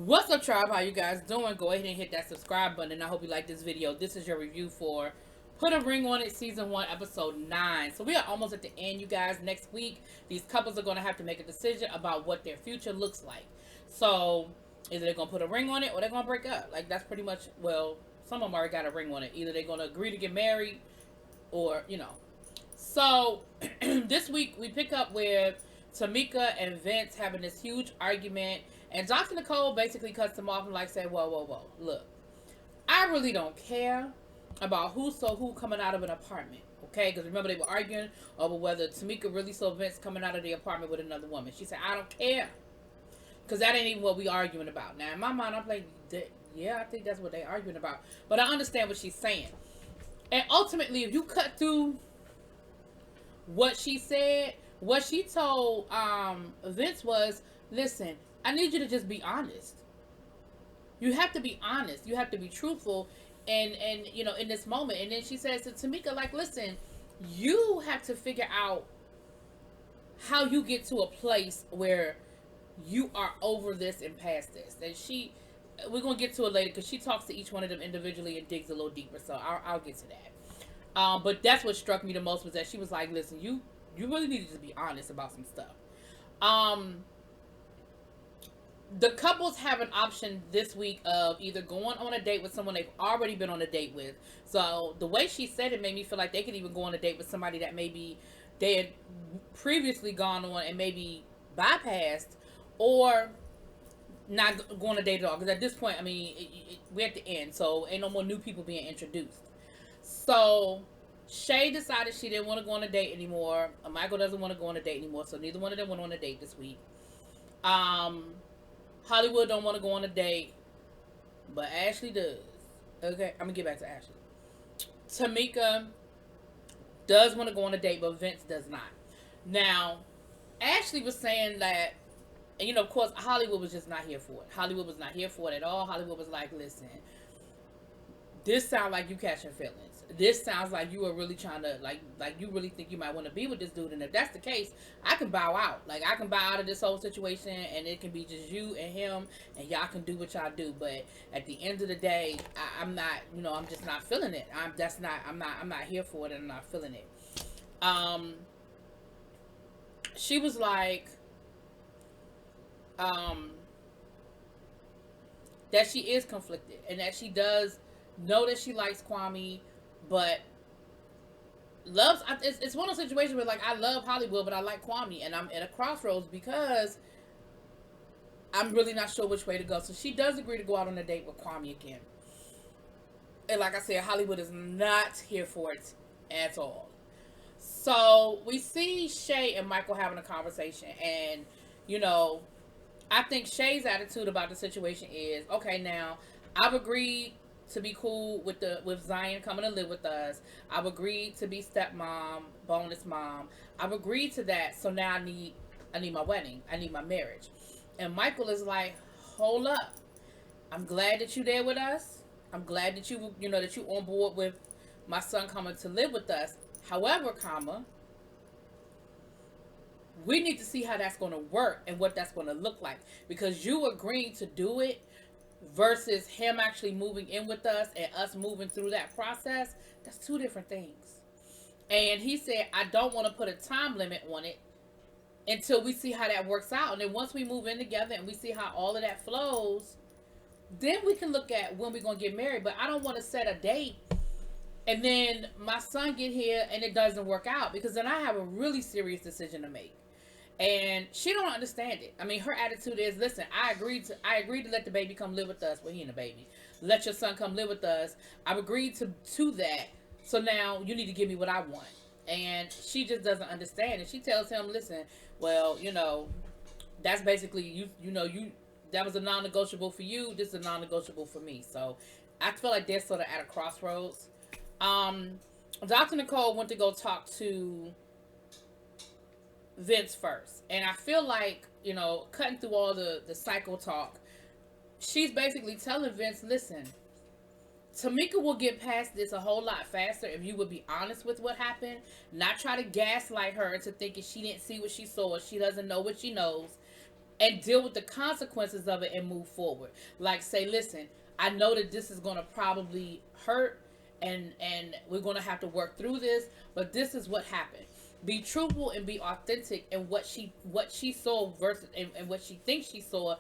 What's up, tribe? How you guys doing? Go ahead and hit that subscribe button, and I hope you like this video. This is your review for Put a Ring on It Season 1, Episode 9. So we are almost at the end, you guys. Next week, these couples are going to have to make a decision about what their future looks like. So either they're going to put a ring on it or they're going to break up. Like, that's pretty much, well, some of them already got a ring on it. Either they're going to agree to get married or, So this week, we pick up with Tamika and Vince having this huge argument. And Dr. Nicole basically cuts them off and said, whoa. Look, I really don't care about who saw who coming out of an apartment. Okay? Because remember, they were arguing over whether Tamika really saw Vince coming out of the apartment with another woman. She said, I don't care. Because that ain't even what we arguing about. Now, in my mind, I'm like, yeah, I think that's what they arguing about. But I understand what she's saying. And ultimately, if you cut through what she said, what she told Vince was, listen, I need you to just be honest. You have to be honest. You have to be truthful and in this moment. And then she says to Tamika, listen, you have to figure out how you get to a place where you are over this and past this. And we're going to get to it later because she talks to each one of them individually and digs a little deeper. So I'll get to that. But that's what struck me the most was that she was like, listen, you really need to be honest about some stuff. The couples have an option this week of either going on a date with someone they've already been on a date with. So the way she said it made me feel like they could even go on a date with somebody that maybe they had previously gone on and maybe bypassed, or not go on a date at all. Because at this point, I mean, we're at the end, so ain't no more new people being introduced. So Shay decided she didn't want to go on a date anymore. Michael doesn't want to go on a date anymore, so neither one of them went on a date this week. Hollywood don't want to go on a date, but Ashley does. Okay, I'm gonna get back to Ashley. Tamika does want to go on a date, but Vince does not. Now, Ashley was saying that, and of course, Hollywood was just not here for it. Hollywood was not here for it at all. Hollywood was like, listen, this sounds like you catching feelings. This sounds like you are really trying to, like you really think you might want to be with this dude. And if that's the case, I can bow out. I can bow out of this whole situation, and it can be just you and him, and y'all can do what y'all do. But at the end of the day, I'm not, I'm just not feeling it. I'm not here for it, and I'm not feeling it. She was like, that she is conflicted, and that she does know that she likes Kwame, but loves, it's one of those situations where I love Hollywood, but I like Kwame, and I'm at a crossroads because I'm really not sure which way to go. So she does agree to go out on a date with Kwame again. And like I said, Hollywood is not here for it at all. So we see Shay and Michael having a conversation, and I think Shay's attitude about the situation is, okay, now I've agreed to be cool with Zion coming to live with us. I've agreed to be stepmom, bonus mom. I've agreed to that. So now I need my wedding. I need my marriage. And Michael is like, hold up. I'm glad that you're there with us. I'm glad that you on board with my son coming to live with us. However, we need to see how that's going to work and what that's going to look like, because you agreeing to do it versus him actually moving in with us and us moving through that process, that's two different things. And he said, I don't want to put a time limit on it until we see how that works out. And then once we move in together and we see how all of that flows, then we can look at when we're going to get married. But I don't want to set a date and then my son get here and it doesn't work out, because then I have a really serious decision to make. And she don't understand it. I mean, her attitude is, listen, I agreed to let the baby come live with us. Well, he ain't a baby. Let your son come live with us. I've agreed to that. So now you need to give me what I want. And she just doesn't understand. And she tells him, listen, well, that's basically that was a non-negotiable for you. This is a non-negotiable for me. So I feel like they're sort of at a crossroads. Dr. Nicole went to go talk to Vince first, and I feel like, cutting through all the cycle talk, she's basically telling Vince, listen, Tamika will get past this a whole lot faster if you would be honest with what happened, not try to gaslight her into thinking she didn't see what she saw, she doesn't know what she knows, and deal with the consequences of it and move forward. Like, say, listen, I know that this is going to probably hurt, and we're going to have to work through this, but this is what happened. Be truthful and be authentic in what she saw versus and what she thinks she saw,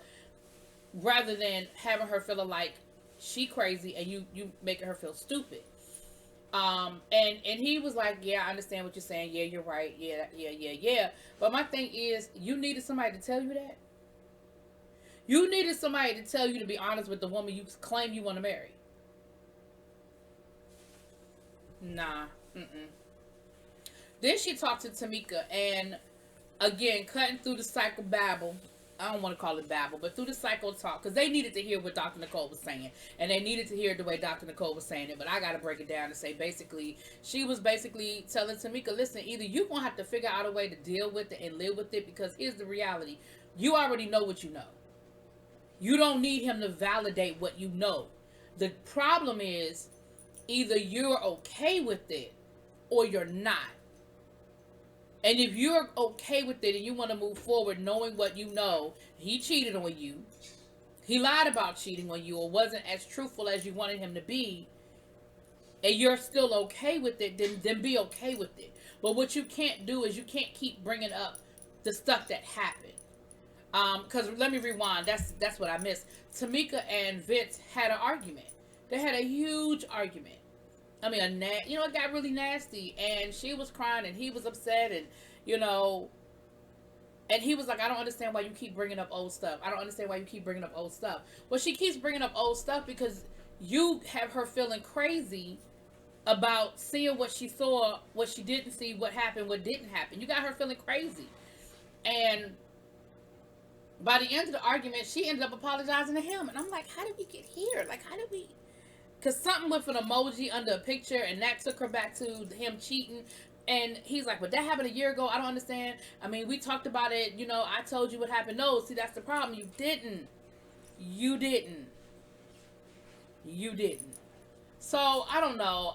rather than having her feeling like she crazy and you making her feel stupid. And he was like, yeah, I understand what you're saying. Yeah, you're right. Yeah. But my thing is, you needed somebody to tell you that. You needed somebody to tell you to be honest with the woman you claim you want to marry. Nah. Then she talked to Tamika, and again, cutting through the cycle babble. I don't want to call it babble, but through the cycle talk, because they needed to hear what Dr. Nicole was saying, and they needed to hear it the way Dr. Nicole was saying it. But I got to break it down and say, basically, she was basically telling Tamika, listen, either you're going to have to figure out a way to deal with it and live with it, because here's the reality. You already know what you know. You don't need him to validate what you know. The problem is, either you're okay with it or you're not. And if you're okay with it and you want to move forward knowing what you know, he cheated on you, he lied about cheating on you, or wasn't as truthful as you wanted him to be, and you're still okay with it, then be okay with it. But what you can't do is you can't keep bringing up the stuff that happened. Because let me rewind. That's what I missed. Tamika and Vince had an argument. They had a huge argument. I mean, it got really nasty, and she was crying, and he was upset, and and he was like, I don't understand why you keep bringing up old stuff. I don't understand why you keep bringing up old stuff. Well, she keeps bringing up old stuff because you have her feeling crazy about seeing what she saw, what she didn't see, what happened, what didn't happen. You got her feeling crazy. And by the end of the argument, she ended up apologizing to him. And I'm like, how did we get here? Like, how did we... Because something with an emoji under a picture, and that took her back to him cheating. And he's like, but that happened a year ago. I don't understand. I mean, we talked about it. I told you what happened. No, see, that's the problem. You didn't. So, I don't know.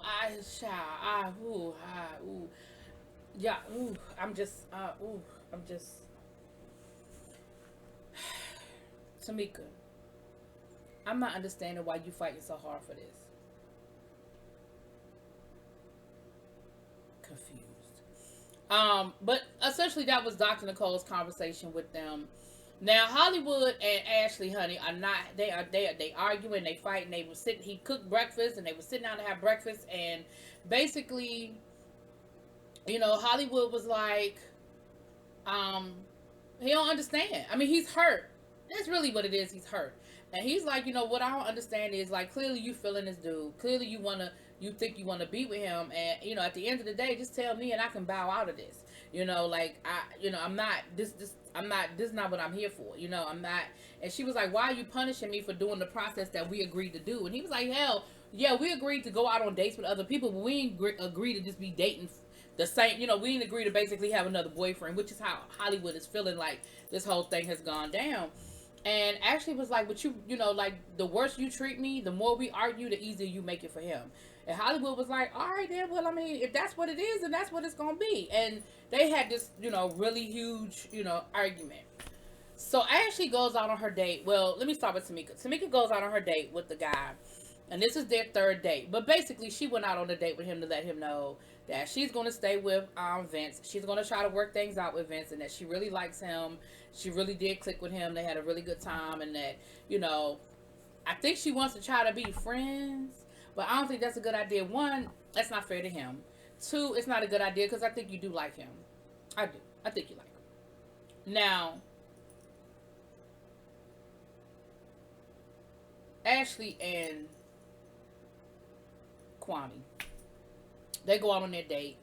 Tamika, I'm not understanding why you fighting so hard for this. Confused. But essentially that was Dr. Nicole's conversation with them. Now Hollywood and Ashley, honey, are not. They arguing, they fighting. They were sitting. He cooked breakfast, and they were sitting down to have breakfast, and basically, Hollywood was like, he don't understand. I mean, he's hurt. That's really what it is. He's hurt. And he's like, what I don't understand is, like, clearly you feeling this dude. Clearly you think you want to be with him. And, at the end of the day, just tell me and I can bow out of this. I'm not, this is not what I'm here for. I'm not. And she was like, why are you punishing me for doing the process that we agreed to do? And he was like, hell, yeah, we agreed to go out on dates with other people, but we ain't agree to just be dating the same, we didn't agree to basically have another boyfriend, which is how Hollywood is feeling like this whole thing has gone down. And Ashley was like, but like, the worse you treat me, the more we argue, the easier you make it for him. And Hollywood was like, all right, then, well, I mean, if that's what it is, then that's what it's going to be. And they had this, really huge, argument. So Ashley goes out on her date. Well, let me start with Tamika. Tamika goes out on her date with the guy. And this is their third date. But basically, she went out on a date with him to let him know that she's going to stay with Vince. She's going to try to work things out with Vince, and that she really likes him. She really did click with him. They had a really good time, and that, I think she wants to try to be friends, but I don't think that's a good idea. One, that's not fair to him. Two, it's not a good idea because I think you do like him. I do. I think you like him. Now, Ashley and Kwame, they go out on their date,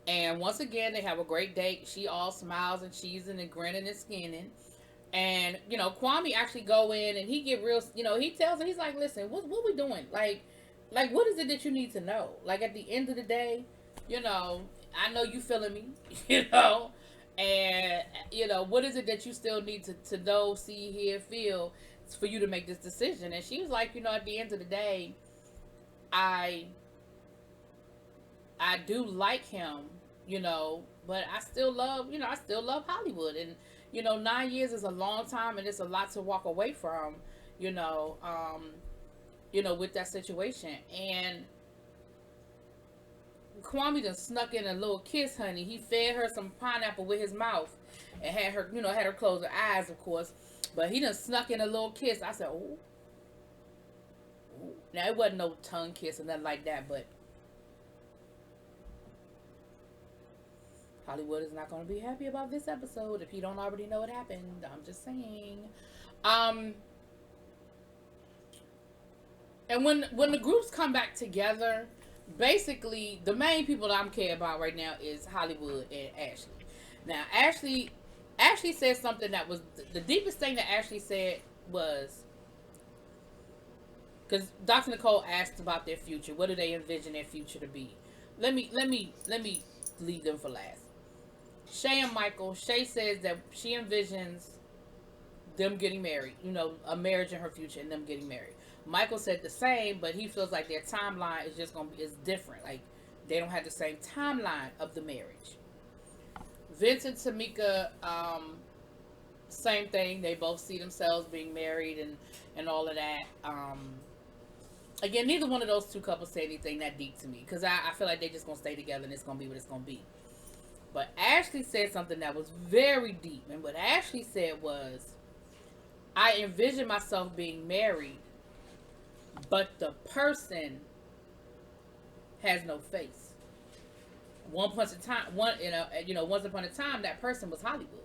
and once again they have a great date. She all smiles and cheesing and grinning and skinning, and Kwame actually go in and he get real. He tells her, he's like, listen, what we doing? Like what is it that you need to know? Like, at the end of the day, I know you feeling me, and what is it that you still need to know, see, hear, feel for you to make this decision? And she was like, at the end of the day, I do like him, but I still love Hollywood. And, You know, 9 years is a long time, and it's a lot to walk away from. You know, with that situation. And Kwame done snuck in a little kiss, honey. He fed her some pineapple with his mouth, and had her close her eyes, of course. But he done snuck in a little kiss. I said, "Ooh, ooh." Now it wasn't no tongue kiss or nothing like that, but Hollywood is not going to be happy about this episode if you don't already know what happened. I'm just saying. And when the groups come back together, basically the main people that I'm care about right now is Hollywood and Ashley. Now Ashley said something that was the deepest thing that Ashley said was, because Dr. Nicole asked about their future. What do they envision their future to be? Let me leave them for last. Shay and Michael. Shay says that she envisions them getting married. You know, a marriage in her future and them getting married. Michael said the same, but he feels like their timeline is just is different. Like they don't have the same timeline of the marriage. Vince and Tamika, same thing. They both see themselves being married and all of that. Again, neither one of those two couples say anything that deep to me, because I feel like they're just gonna stay together and it's gonna be what it's gonna be. But Ashley said something that was very deep, and what Ashley said was, I envision myself being married, but the person has no face. Once upon a time, that person was Hollywood.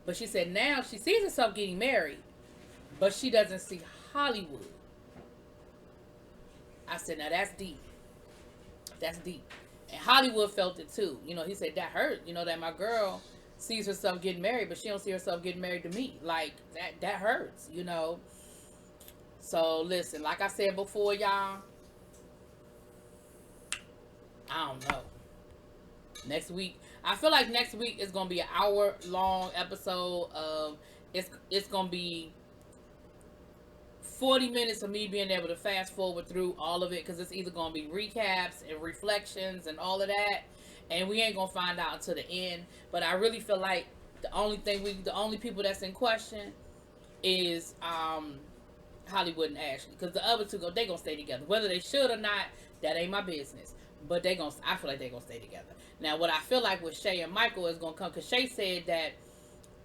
But she said now she sees herself getting married, but she doesn't see Hollywood. I said, now that's deep. That's deep. And Hollywood felt it too. You know, he said that hurt. You know, that my girl sees herself getting married, but she don't see herself getting married to me. Like that hurts. You know. So listen, like I said before, y'all, I don't know. Next week, I feel like next week is gonna be an hour-long episode of it's gonna be 40 minutes of me being able to fast forward through all of it, because it's either gonna be recaps and reflections and all of that, and we ain't gonna find out until the end. But I really feel like the only people that's in question is Hollywood and Ashley, because the other two they gonna stay together, whether they should or not. That ain't my business. But I feel like they're gonna stay together. Now, what I feel like with Shay and Michael is gonna come, because Shay said that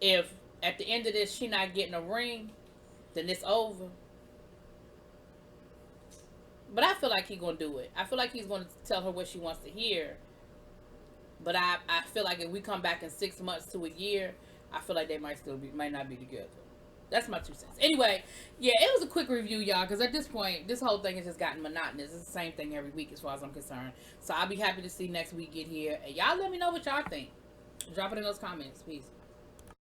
if at the end of this she not getting a ring, then it's over. But I feel like he's gonna do it. I feel like he's gonna tell her what she wants to hear. But I feel like if we come back in 6 months to a year, I feel like they might not be together. That's my 2 cents. Anyway, yeah, it was a quick review, y'all, because at this point, this whole thing has just gotten monotonous. It's the same thing every week as far as I'm concerned. So I'll be happy to see next week get here. And y'all let me know what y'all think. Drop it in those comments. Peace.